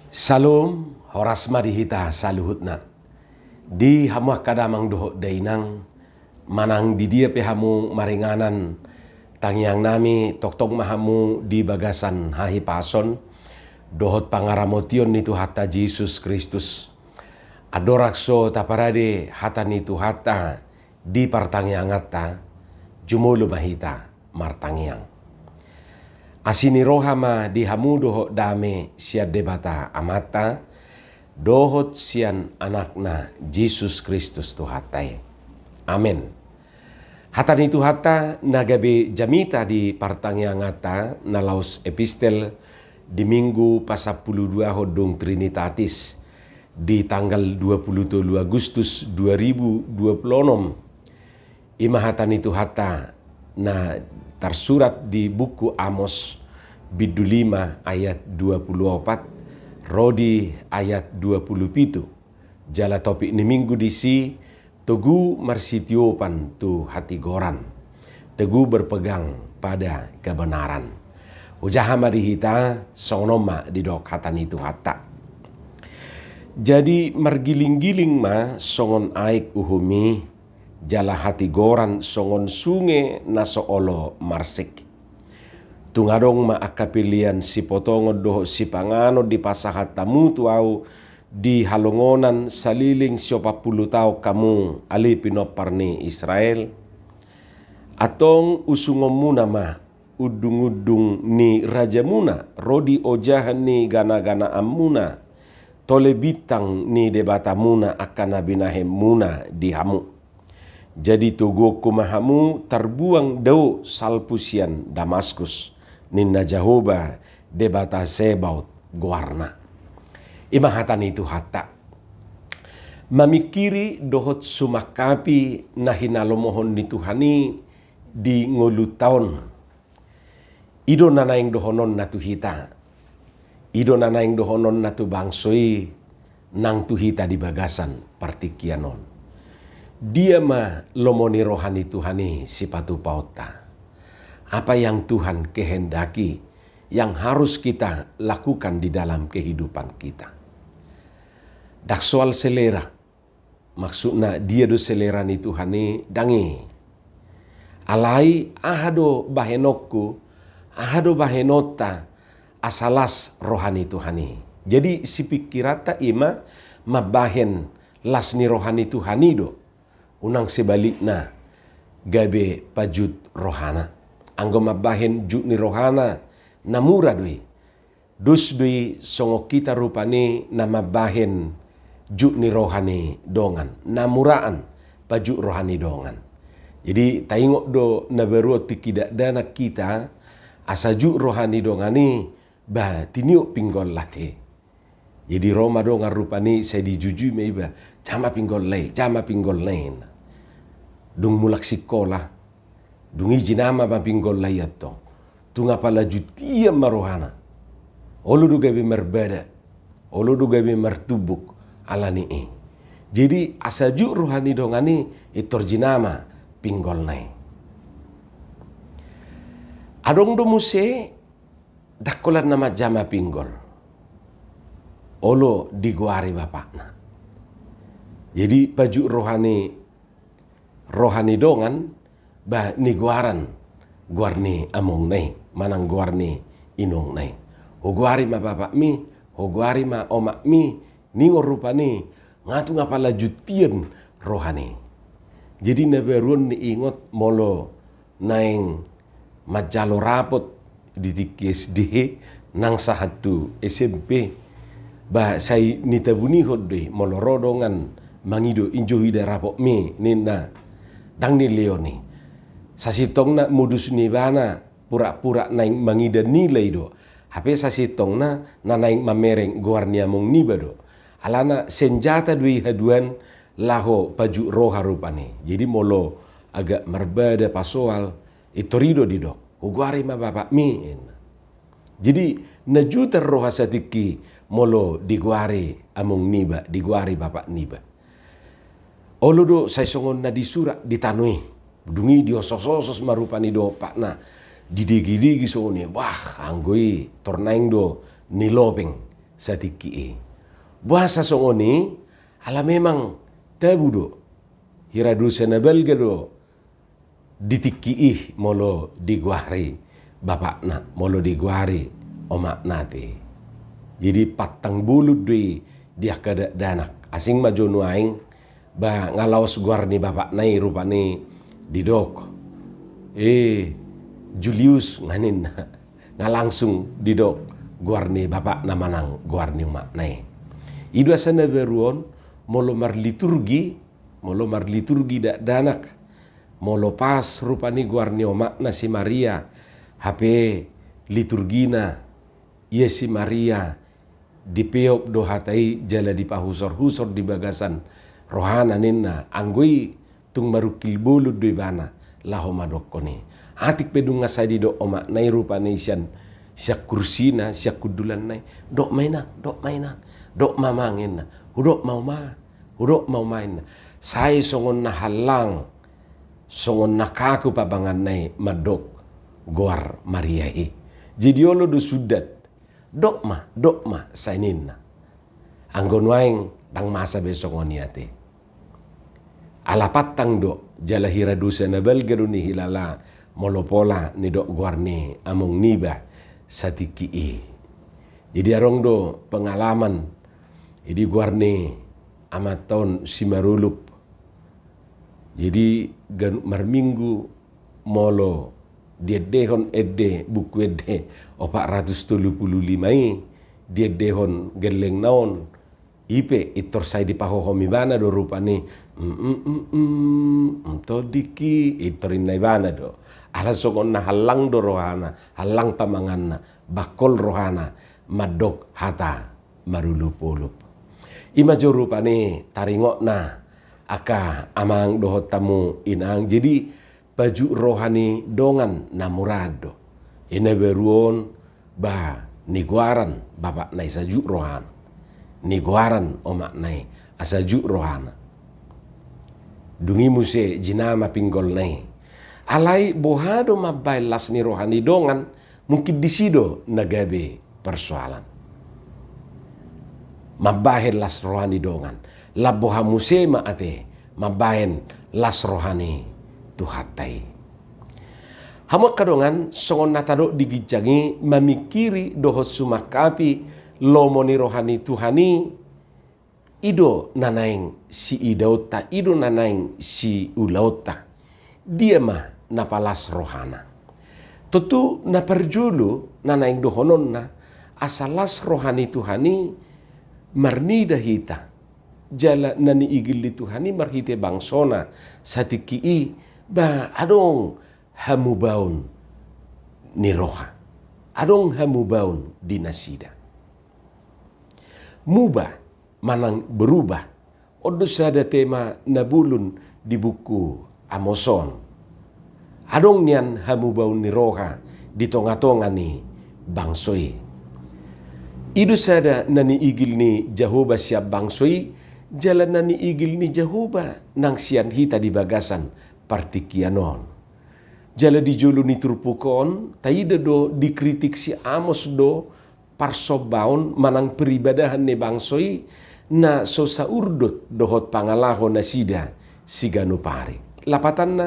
Salom, horas madihita saluhutna. Di hamuah kadamang doho dainang, manang di dia pehamu maringanan, tangyang nami toktong mahamu di bagasan hahi pason, dohot pangaramotion nitu hatta Jesus Kristus. Adorakso taparade hata nitu hatta di partangyangata, jumulu mahita martangyang. Asini rohama di hamudoho dame sia debata amata dohot sian anakna Jesus Kristus tuhatai. Amin. Hatan itu hata nagabe jamita di partangyangata nalaus epistel di minggu pasapuluh 2 hodong Trinitatis di tanggal 23 Agustus 2026. Imahatan itu hata na tersurat di buku Amos bidu 5 ayat 24 Rodi ayat 27. Jala topik ni minggu disi Teguh marsitiopan tu hati goran, teguh berpegang pada kebenaran. Ujaha marihita sonoma di dok hatan itu hatta. Jadi margiling-giling ma songon aik uhumi jala hati goran songon sunge naso olo marsik. Tungadong ma akapilian si potongo doho si pangano di pasahat tamu tuau di halongonan saliling 40 tau kamu ali pinoparni Israel. Atong usungom muna ma udung-udung ni raja muna rodi ojahan ni gana-gana amuna tole bitang ni debata muna akan nabinahem muna di hamu. Jadi tugo kumahamu terbuang dau salpusian Damaskus ninna Jahoba debata sebaut guarna. Imahatan itu hatta. Mamikiri dohot sumakapi nahinalomohon ni Tuhani di ngolu taon. Ido nanaing dohonon natuhita. Ido nanaing dohonon natu bangsoi nang tuhita di bagasan partikianon. Dia ma lomoni rohani Tuhani sipatu pauta. Apa yang Tuhan kehendaki yang harus kita lakukan di dalam kehidupan kita. Dak soal selera. Maksudnya dia do selera ni Tuhani dangi. Alai ahado bahenokku, ahado bahenota asalas rohani Tuhani. Jadi si pikirata ima mabahen las ni rohani Tuhani do. Unang sebalikna gabe pajut rohana. Anggo mabahen jut ni rohana namura dui. Dus dui songo kita rupani namabahen jut ni rohani dongan. Namuraan pajut rohani dongan. Jadi taingok do naberuo tikidak dana kita asa jut rohani dongani ba tiniuk pinggol late. Jadi Roma dongan rupani saya dijujui meiba jama pinggol lain. Dung mulak sikolah, dung ijinama ba pinggol layato. Tunga pala jutia marohana. Olu du gabi merbeda. Olu du gabi mertubuk alani e. Jadi asaju rohani dongani itorjinama pinggol nai. Adong do muse dakolan nama jama pinggol. Olo diguari bapakna. Jadi baju rohani dongan ba ni guarni among nai manang guarni inong nai. Huguari ma bapak mi, huguari ma omak mi, ningo rupani ngatu ngapala jutian rohani. Jadi naberun ni ingot molo naing majalo rapot di TKSD nang sahatu SMP ba sai nitabuni hodde molo rodongan mangido injohida rapot mi ninna dang ni leoni. Sasitong na modus ni bana pura-pura naing mangida nilai do. Hape sasitong na naing mamereng guarnia mong nibado. Alana senjata dui haduan laho paju roha rupane. Jadi molo agak merbada pasoal itorido di do. Uguari ma bapak mi. Jadi najuta roha satiki molo diguari among niba, diguari bapak niba. Olo do say songon na disura ditanui. Dungi dio sosos marupani do pak na didigi-digi soni. Wah anggoi tornaing do nilopeng satiki. Buasa songoni ala memang tabudo hiradu senabel gado ditiki molo diguari bapakna molo diguari omak nate. Jadi patang bulut dui dia kada danak asing majonu aing ba ngalaos guar ni bapak nai rupani didok. Julius nganin nga langsung didok guar ni bapak na manang guar ni umak nai. Idu asana beruon molo mar liturgi dak danak molo pas rupani guar ni umak na si Maria HP liturgina ia si Maria dipeok do hatai jala dipahusor-husor di bagasan rohana ninna anggui tung marukil bulut doi bana laho madokoni hatik pedung ngasadi do omak nai rupani sian siak kursina siak kudulan nai dok maina dok mamangin hudok mau main sai songon na halang songon na kaku pabangan nai madok goar Maria jadi olo do sudat dok ma sainin anggon waing tang masa besok ngoniate alapat tang do jala hiradu senabel geruni hilala molopola ni dok goar ni among niba satiki jadi arong do pengalaman jadi guarne amaton simarulup jadi marminggu molo dia dehon buku 435 dia dehon geleng naon ipe itor sai dipahohomi bana do rupane todiki itorin nai bana do ala songon na halang do rohana halang pamanganna bakol rohana madok hata marulup-ulup ima jo rupane taringok na aka amang dohot tamu inang jadi baju rohani dongan namurado ina beruon ba niguaran bapak nai saju rohan niguaran omak nai asaju rohana dungi muse jinama pinggol nai alai bohado mabai las ni rohani dongan mungkin disido nagabe persoalan mabahen las rohani dongan laboha muse maate mabahen las rohani tuhatai hamak kadongan songon natado digijangi mamikiri dohot sumakapi lomoni rohani tuhani ido nanaing si idauta ido nanaing si ulauta dia mah napalas rohana tutu naparjulu nanaing dohonon na asalas rohani tuhani marnida hita jala nani igili tuhani marhite bangsona satiki ba adong hamubaun ni roha adong hamubaun di nasida mubah manang berubah odus ada tema nabulun di buku Amoson adong nian hamubaun ni roha di tonga-tonga ni bangsoi idu sada nani igil ni Jehovah siap bangsoi jalan nani igil ni Jehovah nang sian hita di bagasan partikianon jala di julu ni turpukon taida do dikritik si Amos do parsobaun manang peribadahan ni bangsoi na so saurdut dohot pangalaho nasida siganu pare lapatan na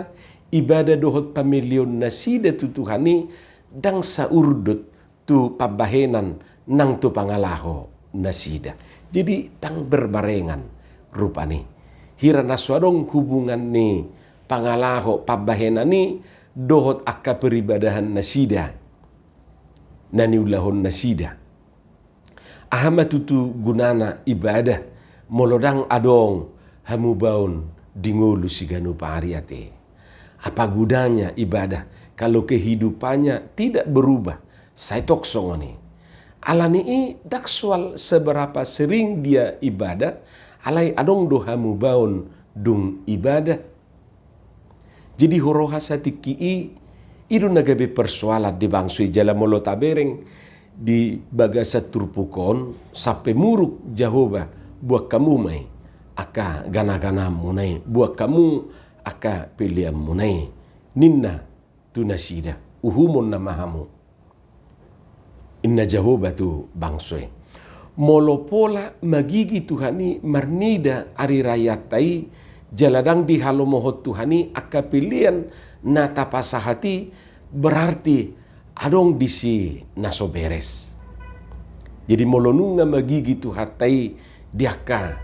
ibadah dohot pamilyon nasida tutuhani dang saurdut tu pabahenan nang tu pangalaho nasida jadi tang berbarengan rupani hira naswadong hubungan ni pangalaho pabahenan ni dohot akka peribadahan nasida nani ulahon nasida ahama tutu gunana ibadah molodang adong hamubaun dingulu siganu pariate apa gunanya ibadah kalau kehidupannya tidak berubah saya tok songoni alani dakswal seberapa sering dia ibadah alai adong do hamubaun dung ibadah jadi horoha satiki idu nagabe persoalan di bangsui jala molo tabereng di bagasa turpukon sampai muruk Jehovah buat kamu mai aka gana-gana munai buat kamu aka pilihan munai ninna tunasida uhumun namahamu inna Jehovah tu bangsui Molopola magigi Tuhani marnida ari rayatai jaladang di halomohot Tuhani aka pilihan na tapasahati berarti adong disi naso beres. Jadi molonunga magigi Tuhatai diaka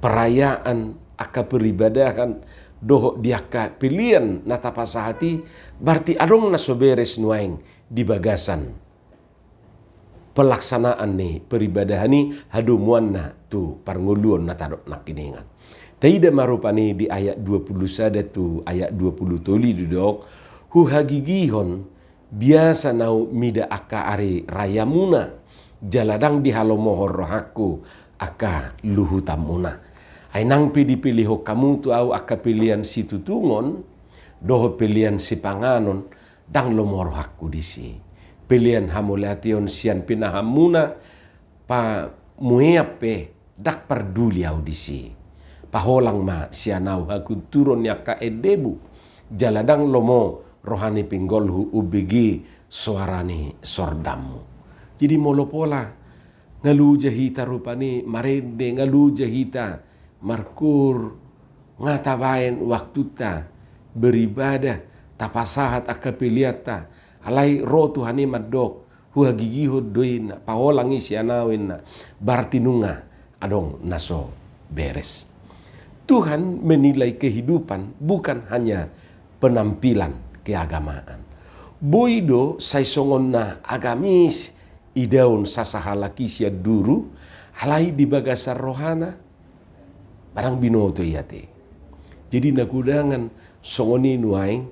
perayaan aka peribadahan doho diaka pilihan na tapasahati berarti adong naso beres nuaing di bagasan pelaksanaan ni peribadahan ni hadumuan na tu parnguluan na tadok nakiningan. Taida marupani di ayat 21 tu ayat 20 tuli dudok hu hagigihon biasa nau mida aka ari rayamuna jaladang di halomohor rohaku aka luhutamuna. Ainang pilih kamu tu au aka pilihan situ tungon doho pilihan si panganon dang lomor hakku disi. Pilihan hamulation sian pinahamuna pa mueape dak perduli audisi. Paholang ma sianau haku turun yaka edebu. Jaladang lomo rohani pinggolhu ubigi suarani sordamu. Jadi molopola ngalu jahita rupani marende ngalu jahita markur ngatabain waktu ta beribadah tapasahat akapiliata alai roh Tuhani madok hua gigiho doin paolangi sianawin na bartinunga adong naso beres. Tuhan menilai kehidupan bukan hanya penampilan keagamaan. Boido saisongon na agamis idaun sasahalaki sia duru alai di bagasar rohana barang binoto yate. Jadi nakudangan songoni nuaing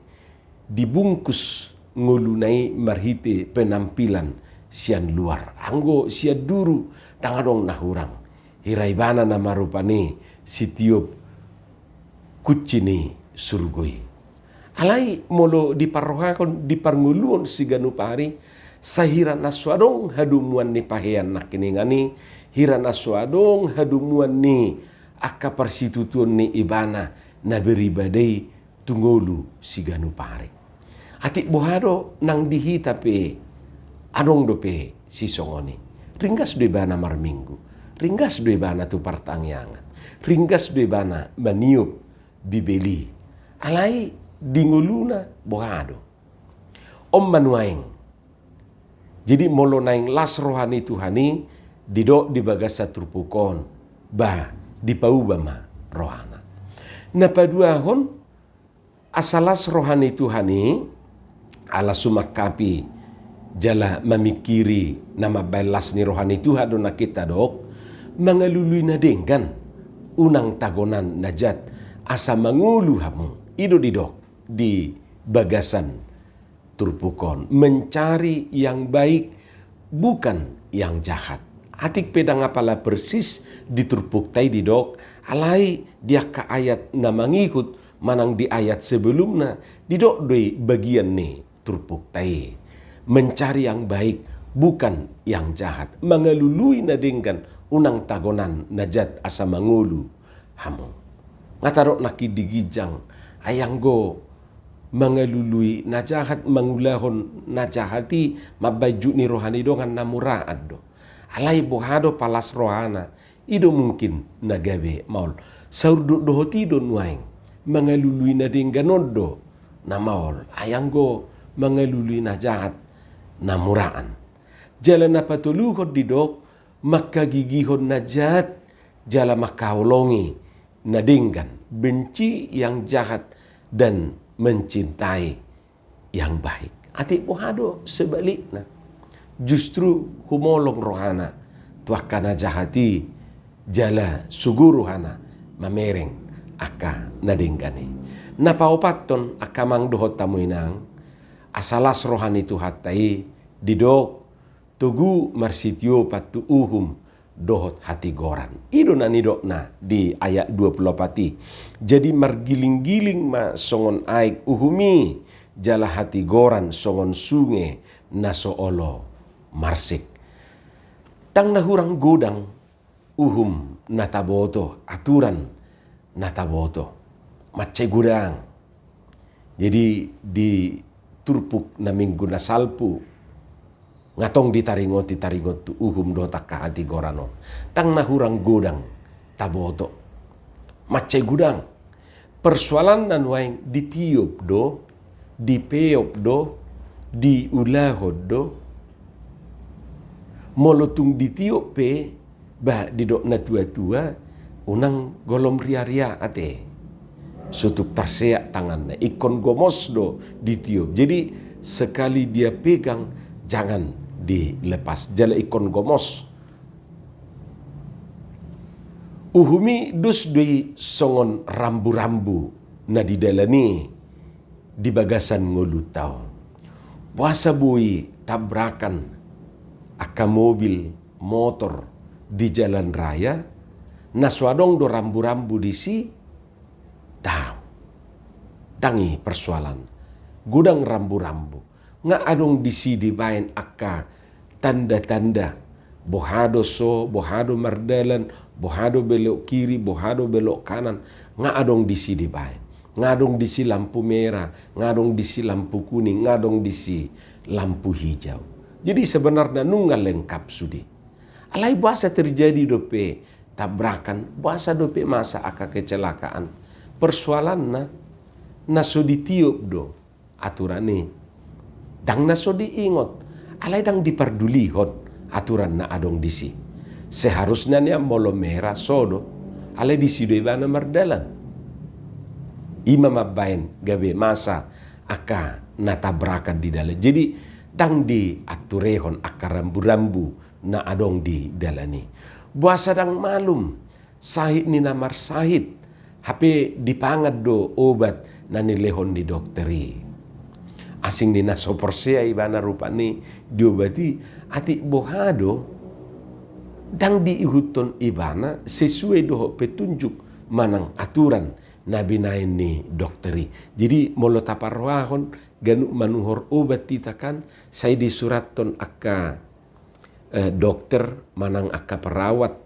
dibungkus ngulunai marhite penampilan sian luar. Anggo sia duru dangadong nahurang. Hiraibana na marupani sitiup kucini surgoi. Alai molo diparrohakon diparnguluon si ganupari sahira naswadong hadumuan ni pahean nakiningani hira naswadong hadumuan ni aka persitutuan ni ibana na beribadai tungolu si ganupari. Atik bohado nang dihita pe adong dope si songoni. Ringgas doi bana marminggu. Ringgas doi bana tu partangyangan. Ringgas doi bana maniup bibeli. Alai dinguluna bohado. Om manuaing. Jadi molo naing las rohani Tuhani didok di bagasa trupukon. Ba dipaubama rohana. Napaduahon asalas rohani Tuhani ala sumakapi jala memikiri nama balas ni rohani Tuhan dona kita dok mangalului na denggan unang tagonan najat asa mangulu hamu ido didok di bagasan turpukon mencari yang baik bukan yang jahat. Atik pedang apala persis di turpuk tai didok alai dia ka ayat na mangikut manang di ayat sebelumnya didok doi bagian ni turpuk tai mencari yang baik bukan yang jahat mangalului na denggan unang tagonan najat asa mangulu hamu ngatarok naki digijang ayanggo mangalului na jahat mangulahon na jahati mabaju ni rohani dongan namuraad do alai bohado palas rohana ido mungkin nagabe maul saurdo dohoti do nuaing mangalului na denggan do na maul ayanggo mangalului na jahat na muraan. Jalan na patuluhod didok makagigihon na jahat jala makaulongi na dinggan benci yang jahat dan mencintai yang baik. Ati bohado sebaliknya justru humolong rohana tuakana jahati jala suguruhana mamereng aka na dinggani. Napaupaton akamang dohot tamuinang asalas rohani Tuhatai didok tugu marsitio patu uhum dohot hati goran. Ido na nidok na di ayat 24. Jadi margiling-giling ma songon aik uhumi jala hati goran songon sunge na soolo marsik. Tang nahurang godang uhum nataboto aturan nataboto macai gudang. Jadi di turpuk na minggu na salpu Ngatong ditaringot tu uhum do takka hati gorano. Tang nahurang godang taboto. Macai gudang. Persoalan nan waing ditiup do, dipeop do, diulahod do. Molotung ditiup pe, bah didok na tua-tua, unang golom ria-ria ate. Sutuk tarseak tangannya, ikon gomos do ditiup. Jadi sekali dia pegang, jangan dilepas. Jala ikon gomos. Uhumi dus dui songon rambu-rambu na didalani di bagasan ngolutau. Puasa bui tabrakan aka mobil, motor di jalan raya, naswadong do rambu-rambu di si, dangi persoalan. Gudang rambu-rambu. Nga adong di si dibayan aka tanda-tanda. Bohado so, bohado mardalan, bohado belok kiri, bohado belok kanan. Nga adong di si dibayan. Nga adong di si lampu merah, nga adong di si lampu kuning, nga adong di si lampu hijau. Jadi sebenarnya nunggal lengkap sudi. Alai bahasa terjadi dope tabrakan, bahasa dope masa aka kecelakaan. Persoalan na so ditiup do aturan ni. Dang na so diingot, alai dang diperdulihon aturan na adong disi. Seharusnya niya molo merah sodo, alai disi do ibana mardalan. Ima mabain gabe masa aka natabrakan di dalam. Jadi dang di aturehon aka rambu-rambu na adong di dalani. Buasa dang malum sahid ni namar sahid. Hape dipangat do obat na nilehon di dokteri. Asing di nasoporsea ibana rupani diobati ati bohado dang diihuton ibana sesuai doho petunjuk manang aturan nabi nain ni dokteri. Jadi molo taparwahon ganu manuhor obat titakan saya disuraton akka dokter manang akka perawat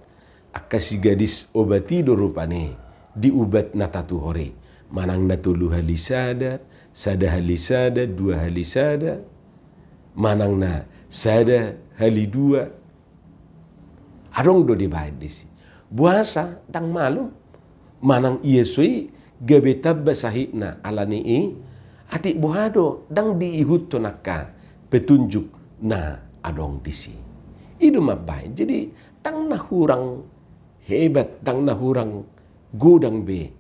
akka si gadis obati do rupane diubat natatu hore manang natulu halisada sada halisada dua halisada manang na sada halidua adong do dibayad disi buasa tang malu manang iesui gabe tabba sahina alani ati buhado dang diihut tonaka petunjuk na adong disi itu mabay. Jadi tang nahurang hebat, tang nahurang gudang be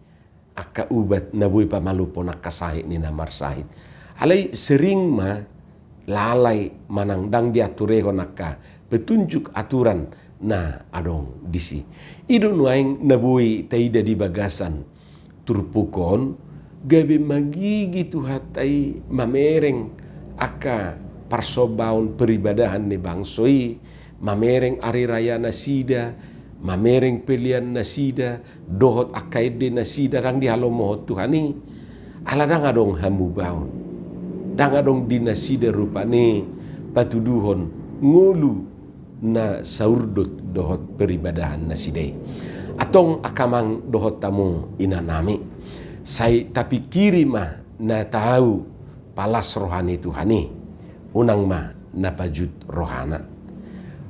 aka ubat nabuy pamalupo nakasahit ni namar sahit. Alay sering ma lalay manang dang diatureho naka petunjuk aturan na adong disi. Ido nuaing nabuy taida di bagasan turpukon gabe magigi tuhatay mamereng aka parsobaon peribadahan ni bangsoi mamereng ari raya nasida, mamereng pilihan nasida, dohot akaide nasida dang dihalomohot Tuhani. Ala dang adong hamubaon. Dang adong dinasida rupane patuduhon ngulu na saurdot dohot peribadahan nasidai. Atong akamang dohot tamu inanami. Say tapi kiri mah na tahu palas rohani Tuhani. Unang mah napajud rohana.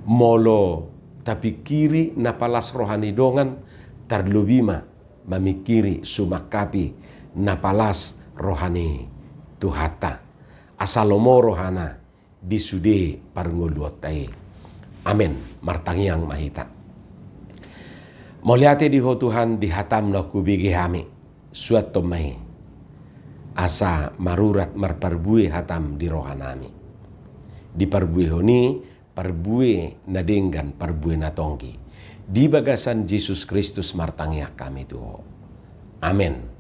Molo tapi kiri napalas rohani dongan tarlubima mamikiri sumakapi napalas rohani tuhata asalomo rohana disude parnguluotai. Amen. Martangiang mahita. Moliate diho Tuhan dihatam na kubigi hami suat tomai asa marurat marparbui hatam di rohanami di parbui honi parbue nadenggan parbue natongki di bagasan Yesus Kristus martangya kami tuho. Amen.